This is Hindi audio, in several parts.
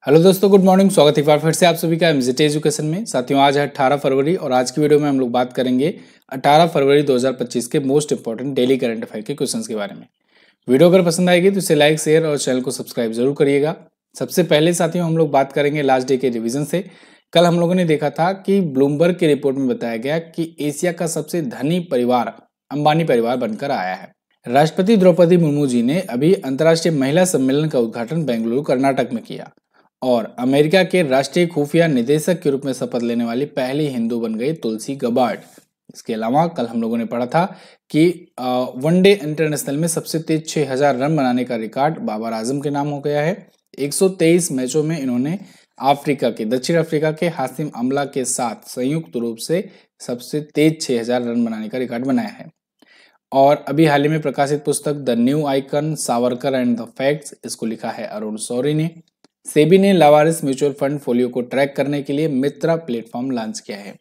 हेलो दोस्तों, गुड मॉर्निंग। स्वागत है एक बार फिर से आप सभी का एमजेटी एजुकेशन में। साथियों, आज है 18 फरवरी और आज की वीडियो में हम लोग बात करेंगे 18 फरवरी 2025 के most important daily current affair के क्वेश्चंस के बारे में। वीडियो अगर पसंद आएगी तो इसे लाइक, शेयर और चैनल को सब्सक्राइब जरूर करिएगा। सबसे पहले साथियों हम लोग बात करेंगे लास्ट डे के रिविजन से। कल हम लोगों ने देखा था कि ब्लूमबर्ग की रिपोर्ट में बताया गया कि एशिया का सबसे धनी परिवार अंबानी परिवार बनकर आया है। राष्ट्रपति द्रौपदी मुर्मू जी ने अभी अंतर्राष्ट्रीय महिला सम्मेलन का उद्घाटन बेंगलुरु कर्नाटक में किया और अमेरिका के राष्ट्रीय खुफिया निदेशक के रूप में शपथ लेने वाली पहली हिंदू बन गई तुलसी गबार्ड। इसके अलावा कल हम लोगों ने पढ़ा था कि वनडे इंटरनेशनल में सबसे तेज 6000 रन बनाने का रिकॉर्ड बाबर आजम के नाम हो गया है। 123 मैचों में इन्होंने दक्षिण अफ्रीका के हाशिम अमला के साथ संयुक्त रूप से सबसे तेज 6000 रन बनाने का रिकॉर्ड बनाया है। और अभी हाल ही में प्रकाशित पुस्तक the new icon Savarkar and the facts, इसको लिखा है अरुण शौरी ने। सेबी ने लावारिस म्यूचुअल फंड फोलियो को ट्रैक करने के लिए मित्रा प्लेटफॉर्म लॉन्च किया है।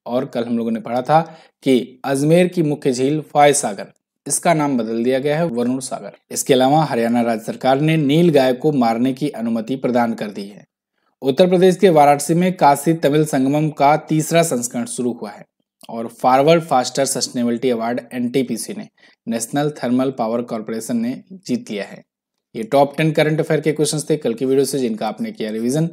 और कल हम लोगों ने पढ़ा था कि अजमेर की मुख्य झील फाय सागर, इसका नाम बदल दिया गया है वरुण सागर। इसके अलावा हरियाणा राज्य सरकार ने नील गाय को मारने की अनुमति प्रदान कर दी है। उत्तर प्रदेश के वाराणसी में काशी तमिल संगमम का तीसरा संस्करण शुरू हुआ है। और forward faster sustainability award NTPC ने नेशनल थर्मल पावर कॉर्पोरेशन ने जीत लिया है। ये टॉप 10 करंट अफेयर के क्वेश्चंस थे कल की वीडियो से, जिनका आपने किया रिवीजन।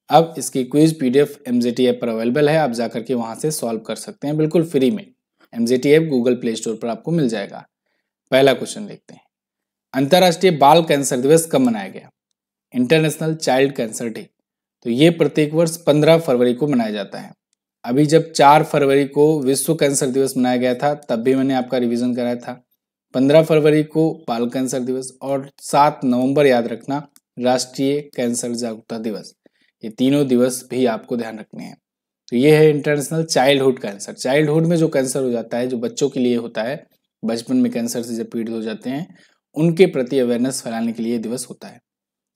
अब इसकी क्विज पीडीएफ एमजेटी ऐप पर अवेलेबल है, आप जाकर के वहां से सॉल्व कर सकते हैं बिल्कुल फ्री में। MJT app Google play store पर आपको मिल जाएगा। पहला क्वेश्चन देखते हैं, अंतर्राष्ट्रीय बाल कैंसर दिवस कब मनाया गया? International child cancer day. तो ये प्रत्येक वर्ष 15 फरवरी को मनाया जाता है। अभी जब 4 फरवरी को विश्व कैंसर दिवस मनाया गया था तब भी मैंने आपका रिवीजन कराया था। 15 फरवरी को बाल कैंसर दिवस और 7 नवंबर याद रखना राष्ट्रीय कैंसर जागरूकता दिवस। ये तीनों दिवस भी आपको ध्यान रखने हैं। तो ये है इंटरनेशनल चाइल्डहुड कैंसर। चाइल्डहुड में जो कैंसर हो जाता है, जो बच्चों के लिए होता है, बचपन में कैंसर से जब पीड़ित हो जाते हैं, उनके प्रति अवेयरनेस फैलाने के लिए दिवस होता है।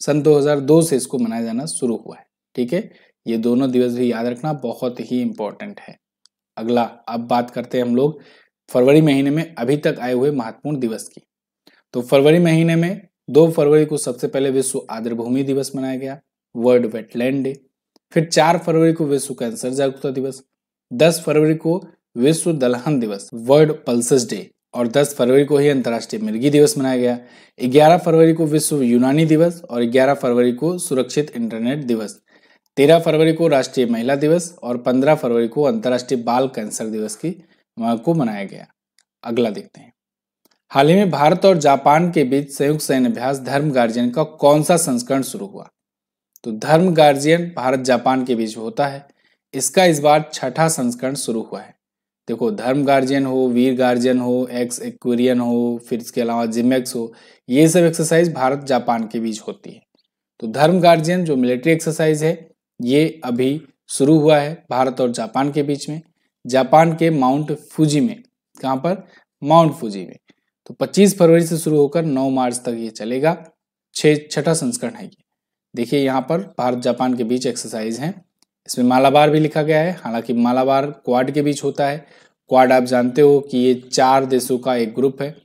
सन 2002 से इसको मनाया जाना शुरू हुआ है। ठीक है, ये दोनों दिवस भी याद रखना बहुत ही इंपॉर्टेंट है। अगला अब बात करते हैं हम लोग फरवरी महीने में अभी तक आए हुए महत्वपूर्ण दिवस की। तो फरवरी महीने में 2 फरवरी को सबसे पहले विश्व आर्द्रभूमि दिवस मनाया गया, वर्ल्ड वेटलैंड डे। फिर 4 फरवरी को विश्व कैंसर जागरूकता दिवस, 10 फरवरी को विश्व दलहन दिवस, वर्ल्ड पल्सेस डे। और 10 फरवरी को ही अंतर्राष्ट्रीय मिर्गी दिवस मनाया गया। 11 फरवरी को विश्व यूनानी दिवस और 11 फरवरी को सुरक्षित इंटरनेट दिवस। 13 फरवरी को राष्ट्रीय महिला दिवस और 15 फरवरी को अंतर्राष्ट्रीय बाल कैंसर दिवस को मनाया गया। अगला देखते हैं, हाल ही में भारत और जापान के बीच संयुक्त सैन्य अभ्यास धर्म गार्जियन का कौन सा संस्करण शुरू हुआ? तो धर्म गार्जियन भारत जापान के बीच होता है, इसका इस बार 6ठा संस्करण शुरू हुआ है। देखो, धर्म गार्जियन हो, वीर गार्जियन हो, एक्स एक्वेरियन हो, फिर इसके अलावा जिमेक्स हो, ये सब एक्सरसाइज भारत जापान के बीच होती है। तो धर्म गार्जियन जो मिलिट्री एक्सरसाइज है, ये अभी शुरू हुआ है भारत और जापान के बीच में, जापान के माउंट फूजी में। कहाँ पर? माउंट फूजी में। तो 25 फरवरी से शुरू होकर 9 मार्च तक ये चलेगा। 6ठा संस्करण है ये। देखिए यहाँ पर भारत जापान के बीच एक्सरसाइज है। इसमें मालाबार भी लिखा गया है, हालांकि मालाबार क्वाड के बीच होता है। क्वाड आप जानते हो कि ये 4 देशों का एक ग्रुप है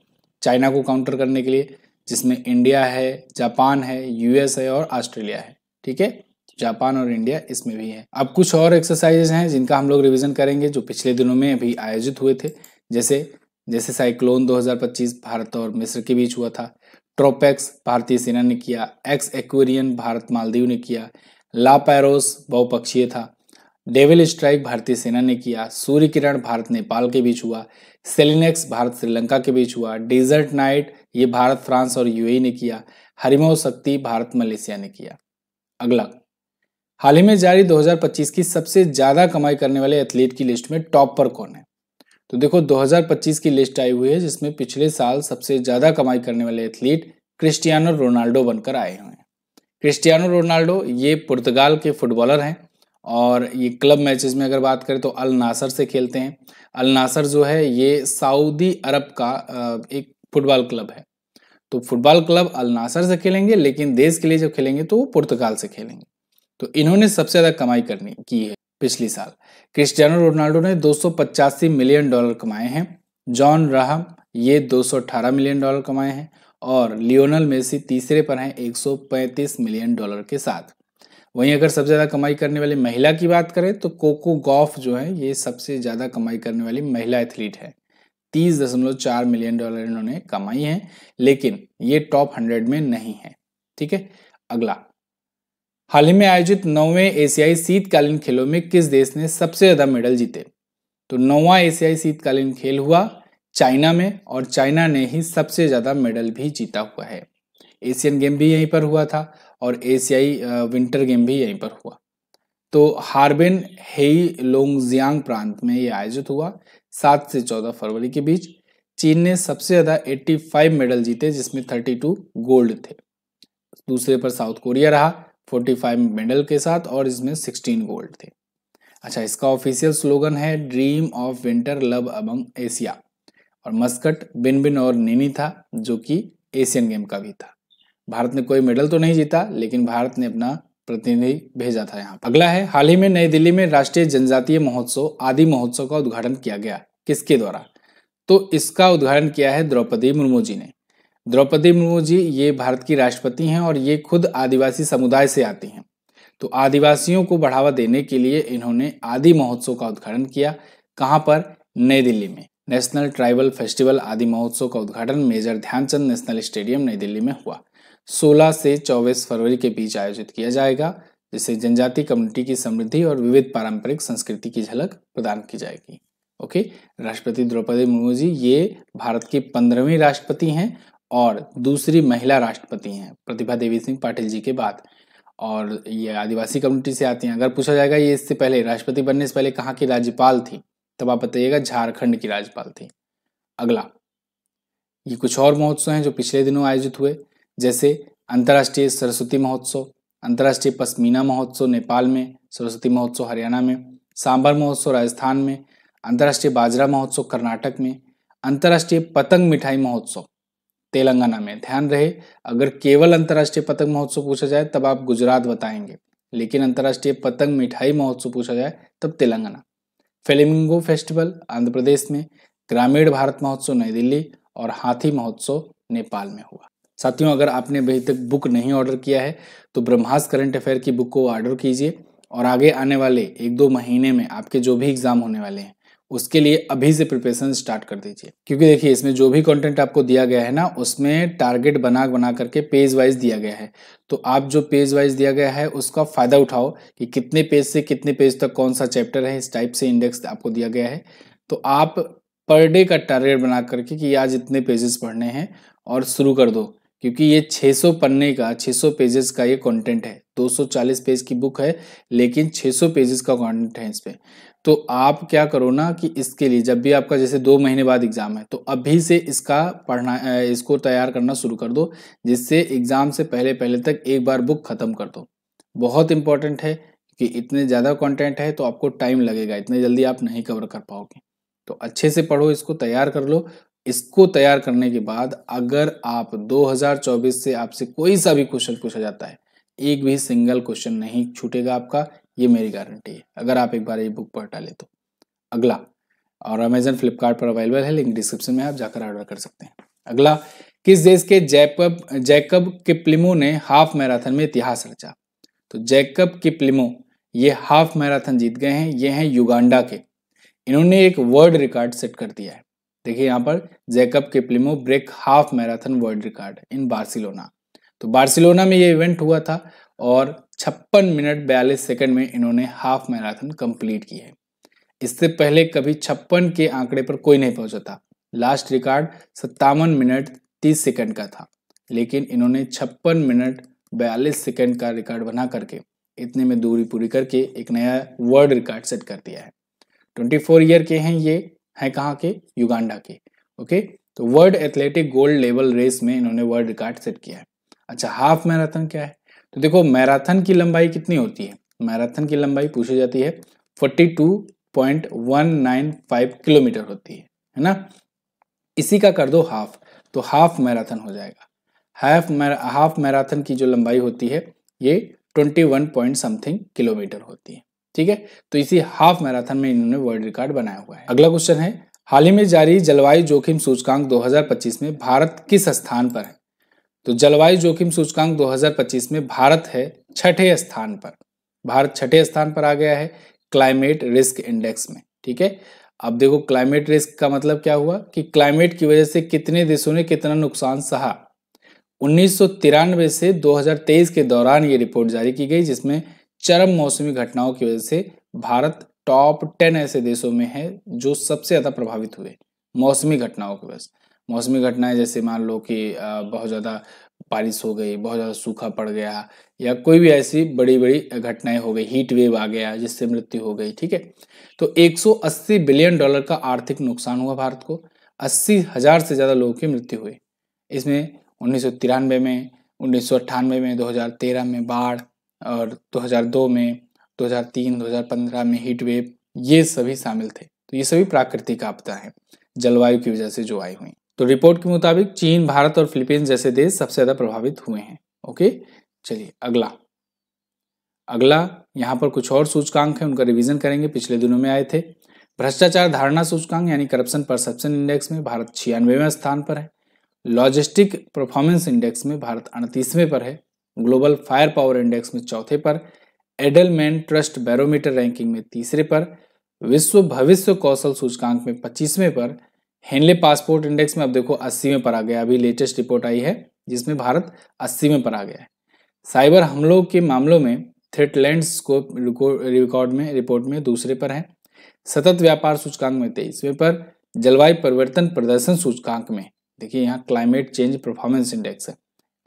चाइना को काउंटर करने के लिए, जिसमें इंडिया है, जापान है, यूएस है और ऑस्ट्रेलिया है। ठीक है, जापान और इंडिया इसमें भी है। अब कुछ और एक्सरसाइजेज हैं जिनका हम लोग रिवीजन करेंगे, जो पिछले दिनों में अभी आयोजित हुए थे। जैसे साइक्लोन 2025 भारत और मिस्र के बीच हुआ था, ट्रोपेक्स भारतीय सेना ने किया, एक्स एक्वेरियन भारत मालदीव ने किया, ला पैरोस बहुपक्षीय था, डेविल स्ट्राइक भारतीय सेना ने किया, सूर्य किरण भारत नेपाल के बीच हुआ, सेलिनेक्स भारत श्रीलंका के बीच हुआ, डेजर्ट नाइट ये भारत फ्रांस और यूएई ने किया, हरिमो शक्ति भारत मलेशिया ने किया। अगला, हाल ही में जारी 2025 की सबसे ज्यादा कमाई करने वाले एथलीट की लिस्ट में टॉप पर कौन है? तो देखो 2025 की लिस्ट आई हुई है जिसमें पिछले साल सबसे ज्यादा कमाई करने वाले एथलीट क्रिस्टियानो रोनाल्डो बनकर आए हुए हैं। क्रिस्टियानो रोनाल्डो ये पुर्तगाल के फुटबॉलर हैं और ये क्लब मैचेस में अगर बात करें तो अल नासर से खेलते हैं। अल नासर जो है ये सऊदी अरब का एक फुटबॉल क्लब है। तो फुटबॉल क्लब अल नासर से खेलेंगे, लेकिन देश के लिए जब खेलेंगे तो वो पुर्तगाल से खेलेंगे। तो इन्होंने सबसे ज्यादा कमाई की है पिछली साल। क्रिस्टियानो रोनाल्डो ने $285 मिलियन कमाए हैं। जॉन राहम ये $218 मिलियन कमाए हैं और लियोनल मेसी तीसरे पर हैं $135 मिलियन के साथ। वहीं अगर सबसे ज़्यादा कमाई करने वाली महिला की बात करें तो कोको गॉफ जो है ये सबसे ज़्यादा कमाई करने वाली महिला एथलीट है। 30.4 मिलियन डॉलर इन्होंने कमाई है, लेकिन ये टॉप 100 में नहीं है। ठीक है, अगला, हाल ही में आयोजित 9वें एशियाई शीतकालीन खेलों में किस देश ने सबसे ज्यादा मेडल जीते? तो 9वां एशियाई शीतकालीन खेल हुआ चाइना में, और चाइना ने ही सबसे ज्यादा मेडल भी जीता हुआ है। एशियन गेम भी यहीं पर हुआ था और एशियाई विंटर गेम भी यहीं पर हुआ। तो हार्बिन हेई लोंगजियांग प्रांत में ये आयोजित हुआ 7 से 14 फरवरी के बीच। चीन ने सबसे ज्यादा 85 मेडल जीते, जिसमें 32 गोल्ड थे। दूसरे पर साउथ कोरिया रहा 45 मेडल के साथ, और इसमें 16 गोल्ड थे। अच्छा, इसका ऑफिशियल स्लोगन है dream of winter love among Asia, और मस्कट बिन बिन और निनी था, जो कि एशियन गेम का भी था। भारत ने कोई मेडल तो नहीं जीता, लेकिन भारत ने अपना प्रतिनिधि भेजा था यहाँ। अगला है, हाल ही में नई दिल्ली में राष्ट्रीय जनजातीय महोत्सव आदि महोत्सव का उद्घाटन किया गया, किसके द्वारा? तो इसका उद्घाटन किया है द्रौपदी मुर्मू जी ने। द्रौपदी मुर्मू जी ये भारत की राष्ट्रपति हैं और ये खुद आदिवासी समुदाय से आती हैं। तो आदिवासियों को बढ़ावा देने के लिए इन्होंने आदि महोत्सव का उद्घाटन किया। कहाँ पर? नई दिल्ली में। नेशनल ट्राइबल फेस्टिवल आदि महोत्सव का उद्घाटन मेजर ध्यानचंद नेशनल स्टेडियम नई दिल्ली में हुआ। 16 से 24 फरवरी के बीच आयोजित किया जाएगा, जिससे जनजाति कम्युनिटी की समृद्धि और विविध पारंपरिक संस्कृति की झलक प्रदान की जाएगी। ओके, राष्ट्रपति द्रौपदी मुर्मू जी ये भारत की 15वीं राष्ट्रपति हैं और दूसरी महिला राष्ट्रपति हैं प्रतिभा देवी सिंह पाटिल जी के बाद, और ये आदिवासी कम्युनिटी से आती हैं। अगर पूछा जाएगा ये इससे पहले राष्ट्रपति बनने से पहले कहाँ की राज्यपाल थी, तब आप बताइएगा झारखंड की राज्यपाल थी। अगला, ये कुछ और महोत्सव हैं जो पिछले दिनों आयोजित हुए, जैसे अंतर्राष्ट्रीय सरस्वती महोत्सव, अंतर्राष्ट्रीय पश्मीना महोत्सव नेपाल में, सरस्वती महोत्सव हरियाणा में, सांभर महोत्सव राजस्थान में, अंतर्राष्ट्रीय बाजरा महोत्सव कर्नाटक में, अंतर्राष्ट्रीय पतंग मिठाई महोत्सव तेलंगाना में। ध्यान रहे, अगर केवल अंतर्राष्ट्रीय पतंग महोत्सव पूछा जाए तब आप गुजरात बताएंगे, लेकिन अंतर्राष्ट्रीय पतंग मिठाई महोत्सव पूछा जाए तब तेलंगाना। फ्लेमिंगो फेस्टिवल आंध्र प्रदेश में, ग्रामीण भारत महोत्सव नई दिल्ली, और हाथी महोत्सव नेपाल में हुआ। साथियों, अगर आपने अभी तक बुक नहीं ऑर्डर किया है तो ब्रह्मास्त्र करंट अफेयर की बुक को ऑर्डर कीजिए, और आगे आने वाले 1-2 महीने में आपके जो भी एग्जाम होने वाले हैं उसके लिए अभी से प्रिपरेशन स्टार्ट कर दीजिए। क्योंकि देखिए, इसमें जो भी कंटेंट आपको दिया गया है ना, उसमें टारगेट बना करके पेज वाइज दिया गया है। तो आप जो पेज वाइज दिया गया है उसका फायदा उठाओ कि कितने पेज से कितने पेज तक कौन सा चैप्टर है, इस टाइप से इंडेक्स आपको दिया गया है। तो आप पर डे का टारगेट बना करके कि आज इतने पेजेस पढ़ने हैं और शुरू कर दो, क्योंकि ये 600 पन्ने का 600 पेजेस का ये कंटेंट है। 240 पेज की बुक है, लेकिन 600 पेजेस का कंटेंट है इस पे। तो आप क्या करो ना कि इसके लिए जब भी आपका जैसे 2 महीने बाद एग्जाम है, तो अभी से इसका पढ़ना, इसको तैयार करना शुरू कर दो, जिससे एग्जाम से पहले तक एक बार बुक खत्म कर दो। बहुत इंपॉर्टेंट है कि इतने ज़्यादा कंटेंट है तो आपको टाइम लगेगा, इतने जल्दी आप नहीं कवर कर पाओगे। तो अच्छे से पढ़ो, इसको तैयार कर लो। इसको तैयार करने के बाद अगर आप 2024 से आपसे कोई सा भी क्वेश्चन पूछा जाता है, एक भी सिंगल क्वेश्चन नहीं छूटेगा आपका, ये मेरी गारंटी है, अगर आप एक बार ये बुक पढ़ डाले तो। अगला, और अमेजन फ्लिपकार्ट पर अवेलेबल है, लिंक डिस्क्रिप्शन में, आप जाकर ऑर्डर कर सकते हैं। अगला, किस देश के जैकब किपलिमो ने हाफ मैराथन में इतिहास रचा? तो जैकब किपलिमो ये हाफ मैराथन जीत गए हैं, ये हैं युगांडा के। इन्होंने एक वर्ल्ड रिकॉर्ड सेट कर दिया है। देखिए यहाँ पर, Jacob Kiplimo break half marathon world record in Barcelona. तो बार्सिलोना में ये इवेंट हुआ था और 56 मिनट 42 सेकंड में इन्होंने हाफ मैराथन कंप्लीट की है। इससे पहले कभी 56 के आंकड़े पर कोई नहीं पहुंचा था। लास्ट रिकॉर्ड 57 मिनट 30 सेकंड का था, लेकिन इन्होंने 56 मिनट 42 सेकंड का रिकॉर्ड बना करके इतने में दूरी पूरी करके एक नया वर्ल्ड रिकॉर्ड सेट कर दिया है। 24 ईयर के हैं ये, हैं कहाँ के? युगांडा के। ओके, तो world athletic gold level race में इन्होंने वर्ल्ड रिकॉर्ड सेट किया है। अच्छा, हाफ मैराथन क्या है? तो देखो, मैराथन की लंबाई कितनी होती है? मैराथन की लंबाई पूछी जाती है 42.195 किलोमीटर होती है ना। इसी का कर दो हाफ, तो हाफ मैराथन हो जाएगा। हाफ मैराथन की जो लंबाई होती है ये 21 पॉइंट समथिंग किलोमीटर होती है। ठीक है, तो इसी हाफ मैराथन में इन्होंने वर्ल्ड रिकॉर्ड बनाया हुआ है। अगला क्वेश्चन है, हाल ही में जारी जलवायु जोखिम सूचकांक 2025 में भारत किस स्थान पर है? तो जलवायु जोखिम सूचकांक 2025 में भारत है छठे स्थान पर, भारत छठे स्थान पर आ गया है क्लाइमेट रिस्क इंडेक्स में। ठीक है, अब देखो क्लाइमेट रिस्क का मतलब क्या हुआ कि क्लाइमेट की वजह से कितने देशों ने कितना नुकसान सहा। 1993 से 2023 के दौरान ये रिपोर्ट जारी की गई, जिसमें चरम मौसमी घटनाओं की वजह से भारत टॉप 10 ऐसे देशों में है जो सबसे ज्यादा प्रभावित हुए मौसमी घटनाओं की वजह से। मौसमी घटनाएं जैसे मान लो कि बहुत ज्यादा बारिश हो गई, बहुत ज्यादा सूखा पड़ गया, या कोई भी ऐसी बड़ी बड़ी घटनाएं हो गई, हीट वेव आ गया जिससे मृत्यु हो गई। ठीक है, तो 180 बिलियन डॉलर का आर्थिक नुकसान हुआ भारत को, 80,000 से ज्यादा लोगों की मृत्यु हुई। इसमें 1993 में, 1998 में, 2013 में बाढ़, और 2002 में, 2003, 2015 में हीट वेव, ये सभी शामिल थे। तो ये सभी प्राकृतिक आपदा हैं जलवायु की वजह से जो आई हुई। तो रिपोर्ट के मुताबिक चीन, भारत और फिलीपींस जैसे देश सबसे ज्यादा प्रभावित हुए हैं। ओके, चलिए अगला यहाँ पर कुछ और सूचकांक है, उनका रिवीजन करेंगे, पिछले दिनों में आए थे। भ्रष्टाचार धारणा सूचकांक यानी करप्शन परसेप्शन इंडेक्स में भारत 96वें स्थान पर है। लॉजिस्टिक परफॉर्मेंस इंडेक्स में भारत 38वें पर है। ग्लोबल फायर पावर इंडेक्स में चौथे पर। एडलमैन ट्रस्ट बैरोमीटर रैंकिंग में तीसरे पर। विश्व भविष्य कौशल सूचकांक में 25वें पर। हेनले पासपोर्ट इंडेक्स में अब देखो 80वें पर आ गया, अभी लेटेस्ट रिपोर्ट आई है जिसमें भारत 80वें पर आ गया है। साइबर हमलों के मामलों में थ्रेटलैंड्स को रिपोर्ट में दूसरे पर है। सतत व्यापार सूचकांक में 23वें पर। जलवायु परिवर्तन प्रदर्शन सूचकांक में देखिए यहाँ क्लाइमेट चेंज परफॉर्मेंस इंडेक्स है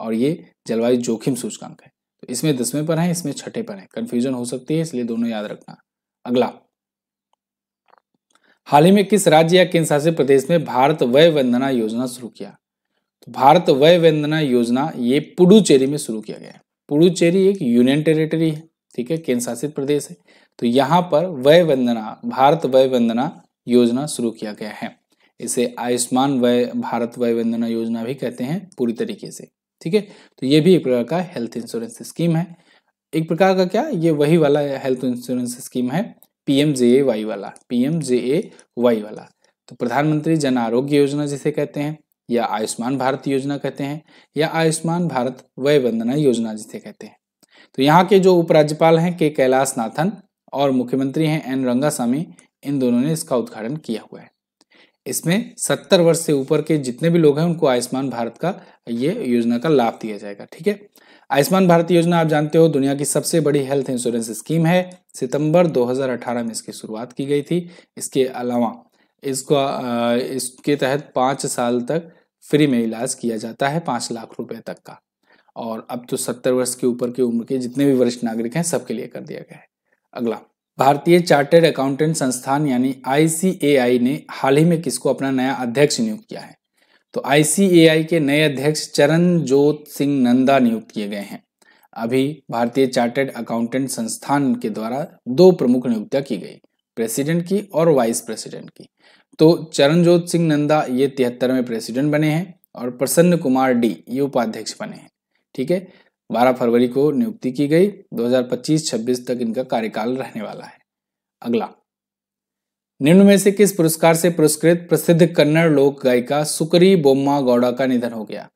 और ये जलवायु जोखिम सूचकांक है, तो इसमें 10वें पर है, इसमें छठे पर है, कंफ्यूजन हो सकती है इसलिए दोनों याद रखना। अगला, हाल ही में किस राज्य या केंद्र शासित प्रदेश में भारत वय वंदना योजना शुरू किया? तो भारत वय वंदना योजना ये पुडुचेरी में शुरू किया गया है। पुडुचेरी एक यूनियन टेरिटरी है, ठीक है, केंद्र शासित प्रदेश है। तो यहाँ पर वय वंदना, भारत वय वंदना योजना शुरू किया गया है। इसे आयुष्मान वय भारत वय वंदना योजना भी कहते हैं पूरी तरीके से। ठीक है, तो ये भी एक प्रकार का हेल्थ इंश्योरेंस स्कीम है। एक प्रकार का क्या, ये वही वाला हेल्थ इंश्योरेंस स्कीम है PMJAY वाला। तो प्रधानमंत्री जन आरोग्य योजना जिसे कहते हैं, या आयुष्मान भारत योजना कहते हैं, या आयुष्मान भारत वय वंदना योजना जिसे कहते हैं। तो यहाँ के जो उपराज्यपाल हैं के कैलाश नाथन और मुख्यमंत्री हैं N रंगासामी, इन दोनों ने इसका उद्घाटन किया हुआ है। इसमें 70 वर्ष से ऊपर के जितने भी लोग हैं उनको आयुष्मान भारत का ये योजना का लाभ दिया जाएगा। ठीक है, आयुष्मान भारत योजना आप जानते हो दुनिया की सबसे बड़ी हेल्थ इंश्योरेंस स्कीम है। सितंबर 2018 में इसकी शुरुआत की गई थी। इसके अलावा इसके तहत 5 साल तक फ्री में इलाज किया जाता है, 5 लाख रुपए तक का, और अब तो 70 वर्ष के ऊपर की उम्र के जितने भी वरिष्ठ नागरिक हैं सबके लिए कर दिया गया है। अगला, भारतीय चार्टर्ड अकाउंटेंट संस्थान यानी ICAI ने हाल ही में किसको अपना नया अध्यक्ष नियुक्त किया है? तो ICAI के नए अध्यक्ष चरणजोत सिंह नंदा नियुक्त किए गए हैं। अभी भारतीय चार्टर्ड अकाउंटेंट संस्थान के द्वारा 2 प्रमुख नियुक्तियां की गई, प्रेसिडेंट की और वाइस प्रेसिडेंट की। तो चरणजोत सिंह नंदा ये 73वें प्रेसिडेंट बने हैं और प्रसन्न कुमार D ये उपाध्यक्ष बने हैं। ठीक है, 12 फरवरी को नियुक्ति की गई, 2025-26 तक इनका कार्यकाल रहने वाला है। अगला, निम्न में से किस पुरस्कार से पुरस्कृत प्रसिद्ध कन्नड़ लोक गायिका सुकरी बोम्मा गौड़ा का निधन हो गया?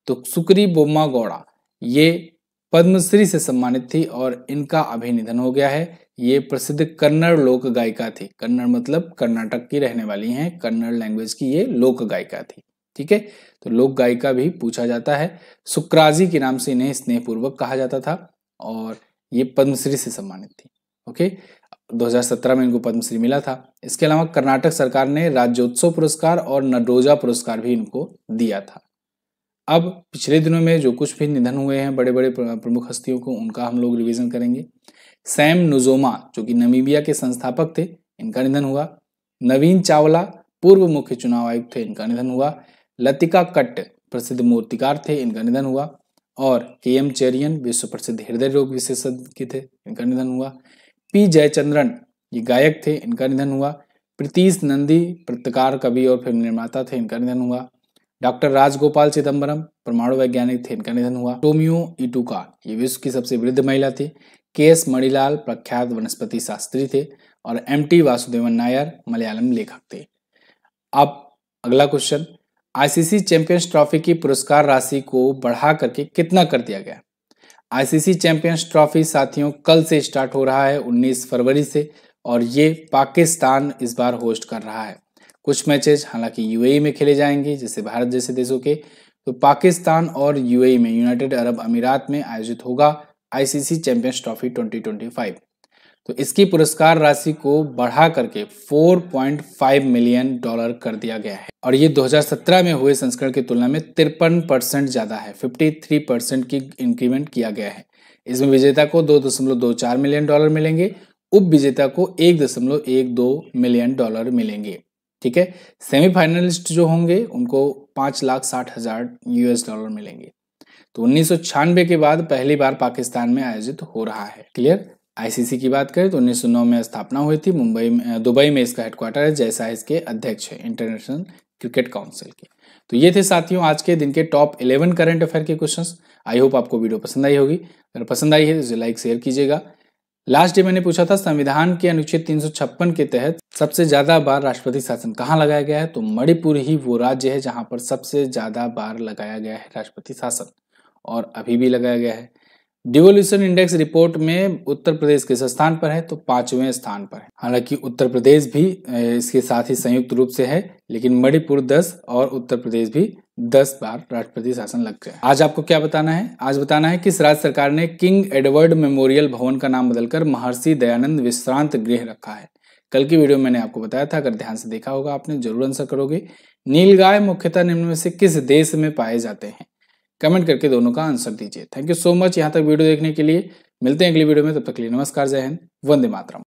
तो सुकरी बोम्मा गौड़ा ये पद्मश्री से सम्मानित थी और इनका अभी निधन हो गया है। ये प्रसिद्ध कन्नड़ लोक गायिका थी, कन्नड़ मतलब कर्नाटक की रहने वाली हैं, कन्नड़ लैंग्वेज की ये लोक गायिका थी। ठीक है, तो लोक गायिका भी पूछा जाता है। सुक्राजी के नाम से इन्हें स्नेहपूर्वक कहा जाता था और ये पद्मश्री से सम्मानित थी। ओके, 2017 में इनको पद्मश्री मिला था। इसके अलावा कर्नाटक सरकार ने राज्योत्सव पुरस्कार और नडोजा पुरस्कार भी इनको दिया था। अब पिछले दिनों में जो कुछ भी निधन हुए हैं बड़े बड़े प्रमुख हस्तियों को, उनका हम लोग रिवीजन करेंगे। सैम नुजोमा जो कि नमीबिया के संस्थापक थे, इनका निधन हुआ। नवीन चावला पूर्व मुख्य चुनाव आयुक्त थे, इनका निधन हुआ। लतिका कट्ट प्रसिद्ध मूर्तिकार थे, इनका निधन हुआ। और KM चेरियन विश्व प्रसिद्ध हृदय रोग विशेषज्ञ थे, इनका निधन हुआ। P जयचंद्रन ये गायक थे, इनका निधन हुआ। प्रीतीश नंदी पत्रकार, कवि और फिल्म निर्माता थे, इनका निधन हुआ। डॉक्टर राजगोपाल चिदम्बरम परमाणु वैज्ञानिक थे, इनका निधन हुआ। टोमियो इटुका ये विश्व की सबसे वृद्ध महिला थी। KS मणिलाल प्रख्यात वनस्पति शास्त्री थे और MT वासुदेवन नायर मलयालम लेखक थे। अब अगला क्वेश्चन, ICC चैंपियंस ट्रॉफी की पुरस्कार राशि को बढ़ा करके कितना कर दिया गया? आईसीसी चैंपियंस ट्रॉफी साथियों कल से स्टार्ट हो रहा है 19 फरवरी से, और ये पाकिस्तान इस बार होस्ट कर रहा है। कुछ मैचेस हालांकि यूएई में खेले जाएंगे, जैसे भारत जैसे देशों के। तो पाकिस्तान और यूएई में, यूनाइटेड अरब अमीरात में आयोजित होगा आईसीसी चैंपियंस ट्रॉफी 2025। तो इसकी पुरस्कार राशि को बढ़ा करके $4.5 मिलियन कर दिया गया है, और ये 2017 में हुए संस्करण की तुलना में 53% ज्यादा है। 53% की इंक्रीमेंट किया गया है। इसमें विजेता को $2.24 मिलियन मिलेंगे, उप विजेता को $1.12 मिलियन मिलेंगे। ठीक है। सेमीफाइनलिस्ट जो होंगे उनको $5,60,000 मिलेंगे। तो 1996 के बाद पहली बार पाकिस्तान में आयोजित हो रहा है। क्लियर। आईसीसी की बात करें तो 1909 में स्थापना हुई थी। दुबई में इसका हेडक्वार्टर है, जैसा इसके अध्यक्ष है इंटरनेशनल क्रिकेट काउंसिल के। तो ये थे साथियों आज के दिन के टॉप 11 करंट अफेयर के क्वेश्चंस। आई होप आपको वीडियो पसंद आई होगी। अगर पसंद आई है तो इसे लाइक शेयर कीजिएगा। लास्ट डे मैंने पूछा था संविधान के अनुच्छेद 356 के तहत सबसे ज्यादा बार राष्ट्रपति शासन कहाँ लगाया गया है, तो मणिपुर ही वो राज्य है जहां पर सबसे ज्यादा बार लगाया गया है राष्ट्रपति शासन, और अभी भी लगाया गया है। डिवोल्यूशन इंडेक्स रिपोर्ट में उत्तर प्रदेश किस स्थान पर है, तो 5वें स्थान पर है। हालांकि उत्तर प्रदेश भी इसके साथ ही संयुक्त रूप से है, लेकिन मणिपुर 10 और उत्तर प्रदेश भी 10 बार राष्ट्रपति शासन लग गया। आज आपको क्या बताना है? आज बताना है किस राज्य सरकार ने किंग एडवर्ड मेमोरियल भवन का नाम बदलकर महर्षि दयानंद विश्रांत गृह रखा है। कल की वीडियो में मैंने आपको बताया था, अगर ध्यान से देखा होगा आपने, जरूर आंसर करोगे। नीलगाय मुख्यतः निम्न में से किस देश में पाए जाते हैं? कमेंट करके दोनों का आंसर दीजिए। थैंक यू सो मच यहाँ तक वीडियो देखने के लिए। मिलते हैं अगली वीडियो में, तब तक के लिए नमस्कार, जय हिंद, वंदे मातरम।